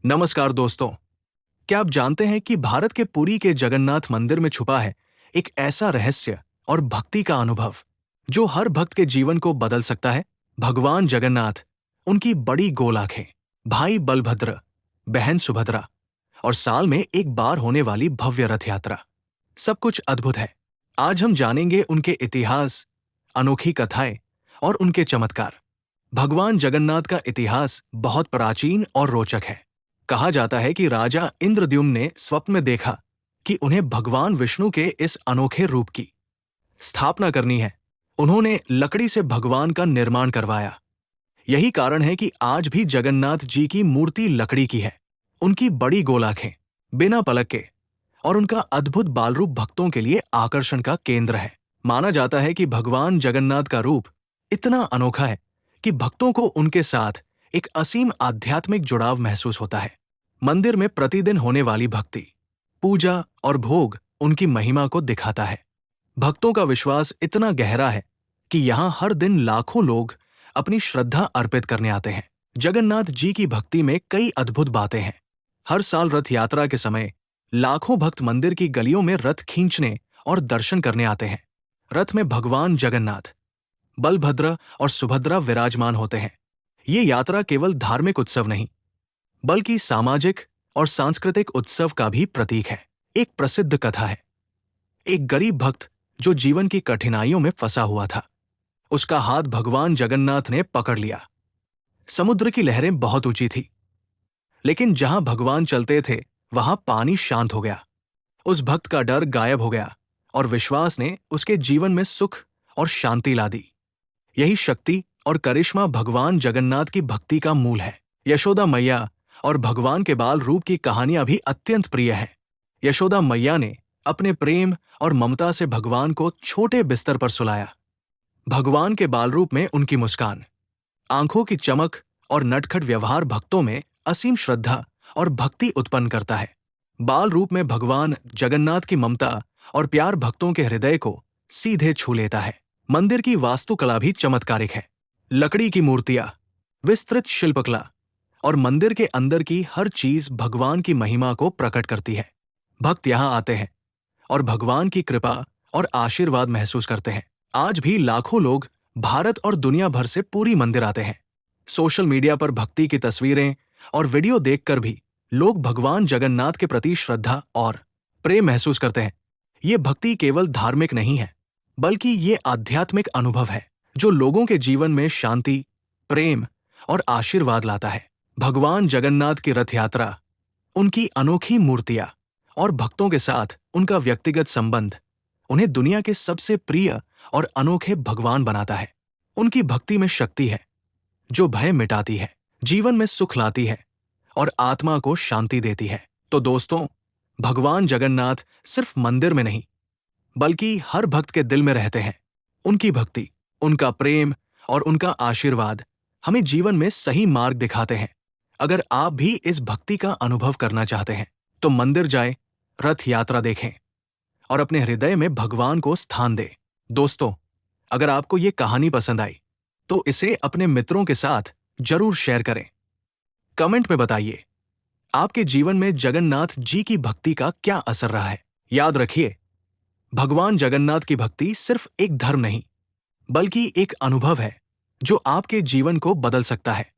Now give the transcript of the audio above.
नमस्कार दोस्तों। क्या आप जानते हैं कि भारत के पुरी के जगन्नाथ मंदिर में छुपा है एक ऐसा रहस्य और भक्ति का अनुभव जो हर भक्त के जीवन को बदल सकता है। भगवान जगन्नाथ, उनकी बड़ी गोल आंखें, भाई बलभद्र, बहन सुभद्रा और साल में एक बार होने वाली भव्य रथ यात्रा, सब कुछ अद्भुत है। आज हम जानेंगे उनके इतिहास, अनोखी कथाएं और उनके चमत्कार। भगवान जगन्नाथ का इतिहास बहुत प्राचीन और रोचक है। कहा जाता है कि राजा इंद्रद्युम्न ने स्वप्न में देखा कि उन्हें भगवान विष्णु के इस अनोखे रूप की स्थापना करनी है। उन्होंने लकड़ी से भगवान का निर्माण करवाया। यही कारण है कि आज भी जगन्नाथ जी की मूर्ति लकड़ी की है। उनकी बड़ी गोल आंखें, बिना पलक के, और उनका अद्भुत बाल रूप भक्तों के लिए आकर्षण का केंद्र है। माना जाता है कि भगवान जगन्नाथ का रूप इतना अनोखा है कि भक्तों को उनके साथ एक असीम आध्यात्मिक जुड़ाव महसूस होता है। मंदिर में प्रतिदिन होने वाली भक्ति, पूजा और भोग उनकी महिमा को दिखाता है। भक्तों का विश्वास इतना गहरा है कि यहाँ हर दिन लाखों लोग अपनी श्रद्धा अर्पित करने आते हैं। जगन्नाथ जी की भक्ति में कई अद्भुत बातें हैं। हर साल रथ यात्रा के समय लाखों भक्त मंदिर की गलियों में रथ खींचने और दर्शन करने आते हैं। रथ में भगवान जगन्नाथ, बलभद्र और सुभद्रा विराजमान होते हैं। ये यात्रा केवल धार्मिक उत्सव नहीं, बल्कि सामाजिक और सांस्कृतिक उत्सव का भी प्रतीक है। एक प्रसिद्ध कथा है, एक गरीब भक्त जो जीवन की कठिनाइयों में फंसा हुआ था। उसका हाथ भगवान जगन्नाथ ने पकड़ लिया। समुद्र की लहरें बहुत ऊंची थी, लेकिन जहां भगवान चलते थे वहां पानी शांत हो गया। उस भक्त का डर गायब हो गया और विश्वास ने उसके जीवन में सुख और शांति ला दी। यही शक्ति और करिश्मा भगवान जगन्नाथ की भक्ति का मूल है। यशोदा मैया और भगवान के बाल रूप की कहानियां भी अत्यंत प्रिय हैं। यशोदा मैया ने अपने प्रेम और ममता से भगवान को छोटे बिस्तर पर सुलाया। भगवान के बाल रूप में उनकी मुस्कान, आंखों की चमक और नटखट व्यवहार भक्तों में असीम श्रद्धा और भक्ति उत्पन्न करता है। बाल रूप में भगवान जगन्नाथ की ममता और प्यार भक्तों के हृदय को सीधे छू लेता है। मंदिर की वास्तुकला भी चमत्कारिक है। लकड़ी की मूर्तियां, विस्तृत शिल्पकला और मंदिर के अंदर की हर चीज भगवान की महिमा को प्रकट करती है। भक्त यहाँ आते हैं और भगवान की कृपा और आशीर्वाद महसूस करते हैं। आज भी लाखों लोग भारत और दुनिया भर से पूरी मंदिर आते हैं। सोशल मीडिया पर भक्ति की तस्वीरें और वीडियो देखकर भी लोग भगवान जगन्नाथ के प्रति श्रद्धा और प्रेम महसूस करते हैं। ये भक्ति केवल धार्मिक नहीं है, बल्कि ये आध्यात्मिक अनुभव है जो लोगों के जीवन में शांति, प्रेम और आशीर्वाद लाता है। भगवान जगन्नाथ की रथ यात्रा, उनकी अनोखी मूर्तियां और भक्तों के साथ उनका व्यक्तिगत संबंध उन्हें दुनिया के सबसे प्रिय और अनोखे भगवान बनाता है। उनकी भक्ति में शक्ति है जो भय मिटाती है, जीवन में सुख लाती है और आत्मा को शांति देती है। तो दोस्तों, भगवान जगन्नाथ सिर्फ मंदिर में नहीं, बल्कि हर भक्त के दिल में रहते हैं। उनकी भक्ति, उनका प्रेम और उनका आशीर्वाद हमें जीवन में सही मार्ग दिखाते हैं। अगर आप भी इस भक्ति का अनुभव करना चाहते हैं तो मंदिर जाएं, रथ यात्रा देखें और अपने हृदय में भगवान को स्थान दें। दोस्तों, अगर आपको ये कहानी पसंद आई तो इसे अपने मित्रों के साथ जरूर शेयर करें। कमेंट में बताइए आपके जीवन में जगन्नाथ जी की भक्ति का क्या असर रहा है। याद रखिए, भगवान जगन्नाथ की भक्ति सिर्फ एक धर्म नहीं, बल्कि एक अनुभव है जो आपके जीवन को बदल सकता है।